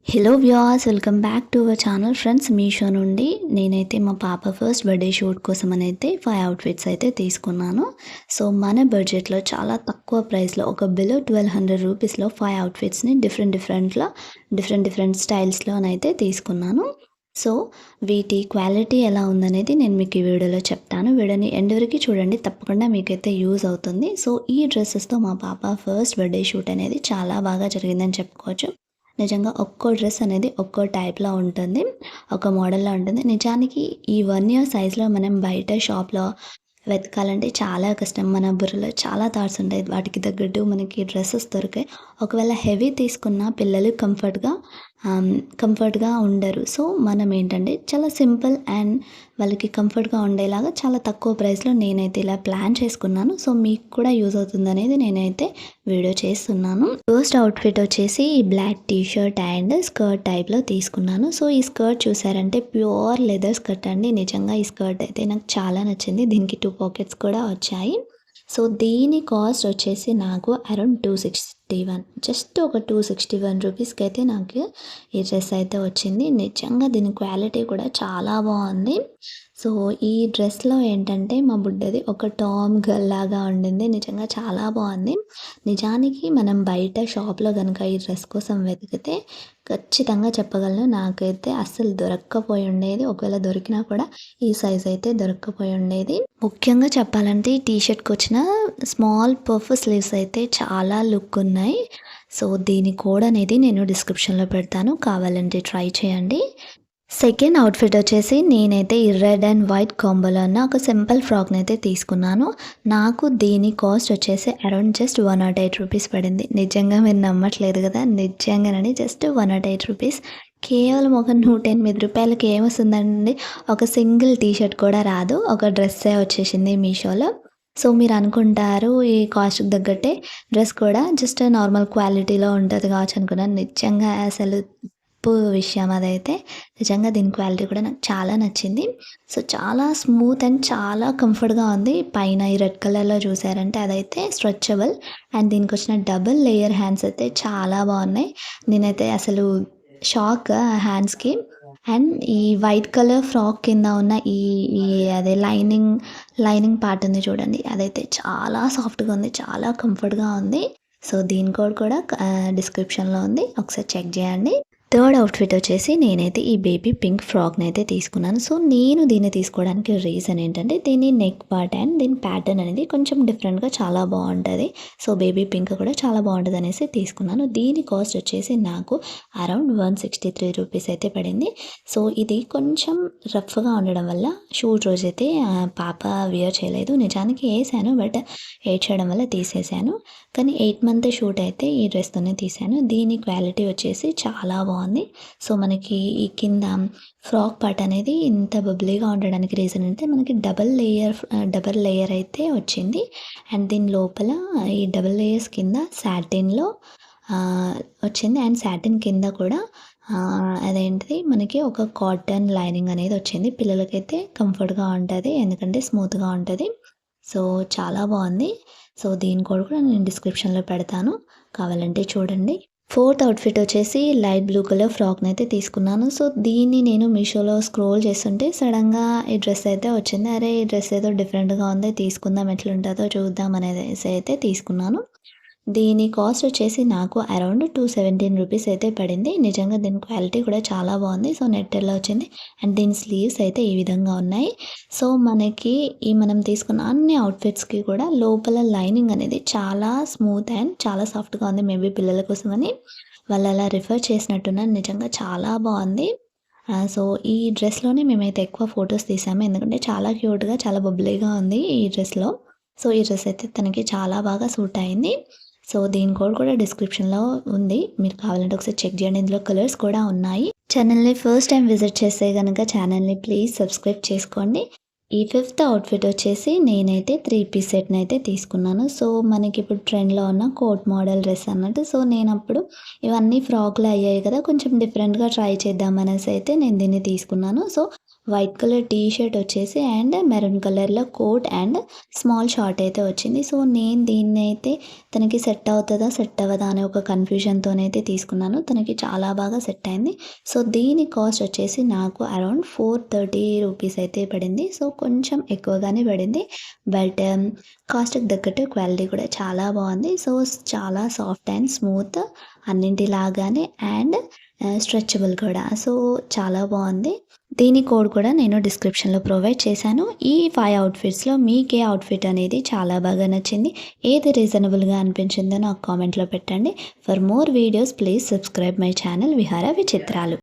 Hello viewers, welcome back to our channel. Friends, Meesho నుండి నేనైతే మా పాప ఫస్ట్ బర్త్డే షూట్ కోసం అయితే 5 అవుట్ఫిట్స్ అయితే తీసుకున్నాను. సో మన బడ్జెట్లో చాలా తక్కువ ప్రైస్లో ఒక బిలో 1200 రూపీస్లో 5 అవుట్ఫిట్స్ని డిఫరెంట్ స్టైల్స్లోనైతే తీసుకున్నాను. సో వీటి క్వాలిటీ ఎలా ఉందనేది నేను మీకు ఈ వీడియోలో చెప్తాను. వీడియోని ఎండ్ వరకు చూడండి, తప్పకుండా మీకైతే యూజ్ అవుతుంది. సో ఈ డ్రెస్సెస్తో మా పాప ఫస్ట్ బర్త్డే షూట్ అనేది చాలా బాగా జరిగిందని చెప్పుకోవచ్చు. నిజంగా ఒక్కో డ్రెస్ అనేది ఒక్కో టైప్‌లో ఉంటుంది. ఒక మోడల్‌లో ఉంటుంది. నిజానికి ఈ 1 ఇయర్ సైజ్‌లో మనం బయట షాప్‌లో వెతకాలంటే చాలా కష్టం. మన బుర్రలో చాలా థాట్స్ ఉంటాయి. వాటికి తగ్గట్టు మనకి డ్రెసెస్ దొరికాయి. ఒకవేళ హెవీ తీసుకున్న పిల్లలు కంఫర్ట్‌గా ఉండరు. సో మనం ఏంటంటే చాలా సింపుల్ అండ్ వాళ్ళకి కంఫర్ట్‌గా ఉండేలాగా చాలా తక్కువ ప్రైస్‌లో నేనైతే ఇలా ప్లాన్ చేసుకున్నాను. సో మీకు కూడా యూజ్ అవుతుందనేది నేనైతే వీడియో చేస్తున్నాను. ఫస్ట్ అవుట్‌ఫిట్ వచ్చేసి black T shirt and skirt టైప్‌లో తీసుకున్నాను. సో ఈ స్కర్ట్ చూసారంటే ప్యూర్ లెదర్ స్కర్ట్ అండి. నిజంగా ఈ స్కర్ట్ అయితే నాకు చాలా నచ్చింది. దీనికి 2 పాకెట్స్ కూడా వచ్చాయి. సో దీని కాస్ట్ వచ్చేసి నాకు అరౌండ్ 261, జస్ట్ ఒక 261 రూపీస్కి అయితే నాకు ఈ డ్రెస్ అయితే వచ్చింది. నిజంగా దీని క్వాలిటీ కూడా చాలా బాగుంది. సో ఈ డ్రెస్లో ఏంటంటే మా బుడ్డది ఒక టామ్ గర్ల్ లాగా ఉండింది. నిజంగా చాలా బాగుంది. నిజానికి మనం బయట షాప్లో కనుక ఈ డ్రెస్ కోసం వెతికితే ఖచ్చితంగా చెప్పగలను, నాకైతే అస్సలు దొరక్కపోయి ఉండేది. ఒకవేళ దొరికినా కూడా ఈ సైజ్ అయితే దొరక్కపోయి ఉండేది. ముఖ్యంగా చెప్పాలంటే ఈ టీ షర్ట్కి వచ్చిన స్మాల్ పఫ్ స్లీవ్స్ అయితే చాలా లుక్ ఉన్నాయి. సో దీని కోడ్ అనేది నేను డిస్క్రిప్షన్లో పెడతాను, కావాలంటే ట్రై చేయండి. సెకండ్ అవుట్ఫిట్ వచ్చేసి నేనైతే ఈ రెడ్ అండ్ వైట్ కాంబోలో ఉన్న ఒక సింపుల్ ఫ్రాక్ని అయితే తీసుకున్నాను. నాకు దీని కాస్ట్ వచ్చేసి అరౌండ్ జస్ట్ 108 రూపీస్ పడింది. నిజంగా మీరు నమ్మట్లేదు కదా, నిజంగానండి జస్ట్ 108 రూపీస్. కేవలం ఒక 108 రూపాయలకి ఏమొస్తుందండి, ఒక సింగిల్ టీ షర్ట్ కూడా రాదు, ఒక డ్రెస్సే వచ్చేసింది మీషోలో. సో మీరు అనుకుంటారు ఈ కాస్ట్కి తగ్గట్టే డ్రెస్ కూడా జస్ట్ నార్మల్ క్వాలిటీలో ఉంటుంది కావచ్చు అనుకున్నాను. నిజంగా అసలు విషయం అదైతే. నిజంగా దీని క్వాలిటీ కూడా నాకు చాలా నచ్చింది. సో చాలా స్మూత్ అండ్ చాలా కంఫర్ట్గా ఉంది. పైన ఈ రెడ్ కలర్లో చూసారంటే అదైతే స్ట్రెచబుల్ అండ్ దీనికి వచ్చిన డబుల్ లేయర్ హ్యాండ్స్ అయితే చాలా బాగున్నాయి. నేనైతే అసలు షాక్ హ్యాండ్స్కి. అండ్ ఈ వైట్ కలర్ ఫ్రాక్ కింద ఉన్న ఈ ఈ అదే లైనింగ్ పార్ట్ ఉంది చూడండి, అదైతే చాలా సాఫ్ట్గా ఉంది, చాలా కంఫర్ట్గా ఉంది. సో దీని కోడ్ కూడా డిస్క్రిప్షన్లో ఉంది, ఒకసారి చెక్ చేయండి. థర్డ్ అవుట్ఫిట్ వచ్చేసి నేనైతే ఈ బేబీ పింక్ ఫ్రాక్ని అయితే తీసుకున్నాను. సో నేను దీన్ని తీసుకోవడానికి రీజన్ ఏంటంటే దీని నెక్ పార్ట్ అండ్ దీని ప్యాటర్న్ అనేది కొంచెం డిఫరెంట్గా చాలా బాగుంటుంది. సో బేబీ పింక్ కూడా చాలా బాగుంటుంది అనేసి తీసుకున్నాను. దీని కాస్ట్ వచ్చేసి నాకు అరౌండ్ 163 రూపీస్ అయితే పడింది. సో ఇది కొంచెం రఫ్గా ఉండడం వల్ల షూట్ రోజైతే పాప వియర్ చేయలేదు. నిజానికి వేసాను, బట్ చేయడం వల్ల తీసేసాను. కానీ 8 మంత్ షూట్ అయితే ఈ డ్రెస్తోనే తీసాను. దీని క్వాలిటీ వచ్చేసి చాలా బాగుంది. సో మనకి ఈ కింద ఫ్రాక్ పార్ట్ అనేది ఇంత బబ్లీగా ఉండడానికి రీజన్ అంటే మనకి డబల్ లేయర్ అయితే వచ్చింది. అండ్ దీని లోపల ఈ డబల్ లేయర్స్ కింద సాటిన్లో వచ్చింది. అండ్ సాటిన్ కింద కూడా అదేంటిది మనకి ఒక కాటన్ లైనింగ్ అనేది వచ్చింది. పిల్లలకైతే కంఫర్ట్గా ఉంటుంది, ఎందుకంటే స్మూత్గా ఉంటుంది. సో చాలా బాగుంది. సో దీని కూడా నేను డిస్క్రిప్షన్లో పెడతాను, కావాలంటే చూడండి. ఫోర్త్ అవుట్ఫిట్ వచ్చేసి లైట్ బ్లూ కలర్ ఫ్రాక్ని అయితే తీసుకున్నాను. సో దీన్ని నేను మీషోలో స్క్రోల్ చేస్తుంటే సడన్గా ఈ డ్రెస్ అయితే వచ్చింది. అరే ఈ డ్రెస్ ఏదో డిఫరెంట్గా ఉంది, తీసుకుందాం ఎట్లుంటుందో చూద్దాం అనేసి అయితే తీసుకున్నాను. దీని కాస్ట్ వచ్చేసి నాకు అరౌండ్ 217 రూపీస్ అయితే పడింది. నిజంగా దీని క్వాలిటీ కూడా చాలా బాగుంది. సో నెట్టెల్లో వచ్చింది అండ్ దీని స్లీవ్స్ అయితే ఈ విధంగా ఉన్నాయి. సో మనకి ఈ మనం తీసుకున్న అన్ని అవుట్ఫిట్స్కి కూడా లోపల లైనింగ్ అనేది చాలా స్మూత్ అండ్ చాలా సాఫ్ట్గా ఉంది. మేబీ పిల్లల కోసమని వాళ్ళు అలా రిఫర్ చేసినట్టున్నారు. నిజంగా చాలా బాగుంది. సో ఈ డ్రెస్లోనే మేమైతే ఎక్కువ ఫొటోస్ తీసాము, ఎందుకంటే చాలా క్యూట్గా చాలా బబ్లీగా ఉంది ఈ డ్రెస్లో. సో ఈ డ్రెస్ అయితే తనకి చాలా బాగా సూట్ అయింది. సో దీని కోడ్ కూడా డిస్క్రిప్షన్లో ఉంది, మీరు కావాలంటే ఒకసారి చెక్ చేయండి. ఇందులో కలర్స్ కూడా ఉన్నాయి. ఛానల్ని ఫస్ట్ టైం విజిట్ చేస్తే కనుక ఛానల్ని ప్లీజ్ సబ్స్క్రైబ్ చేసుకోండి. ఈ ఫిఫ్త్ అవుట్ఫిట్ వచ్చేసి నేనైతే 3 పీస్ సెట్ని అయితే తీసుకున్నాను. సో మనకి ఇప్పుడు ట్రెండ్లో ఉన్న కోట్ మోడల్ డ్రెస్ అన్నట్టు. సో నేను అప్పుడు ఇవన్నీ ఫ్రాక్లు అయ్యాయి కదా, కొంచెం డిఫరెంట్గా ట్రై చేద్దాం అనేసి అయితే నేను దీన్ని తీసుకున్నాను. So white colour T shirt వచ్చేసి అండ్ మెరూన్ కలర్‌లో కోట్ అండ్ స్మాల్ షార్ట్ అయితే వచ్చింది. సో, నేను దీన్నైతే తనకి సెట్ అవుతదా? సెట్ అవ్వదా? అనే ఒక కన్‌ఫ్యూజన్‌తోనైతే తీసుకున్నాను. తనకి చాలా బాగా సెట్ అయింది. సో, దీని కాస్ట్ వచ్చేసి నాకు అరౌండ్ 430 రూపీస్ అయితే పడింది. సో, కొంచెం ఎక్కువగానే పడింది. బట్ కాస్ట్‌కి తగ్గట్టు క్వాలిటీ కూడా చాలా బాగుంది. సో, చాలా సాఫ్ట్ అండ్ స్మూత్ అన్నింటిలాగానే అండ్ స్ట్రెచబుల్ కూడా. సో, చాలా బాగుంది. దీని కోడ్ కూడా నేను డిస్క్రిప్షన్‌లో ప్రొవైడ్ చేశాను. ఈ 5 అవుట్‌ఫిట్స్‌లో మీకే అవుట్‌ఫిట్ అనేది చాలా బాగా నచ్చింది? ఏది రీజనబుల్‌గా అనిపించిందో నాకు కామెంట్‌లో పెట్టండి. For more videos please subscribe my channel విహార విచిత్రాలు.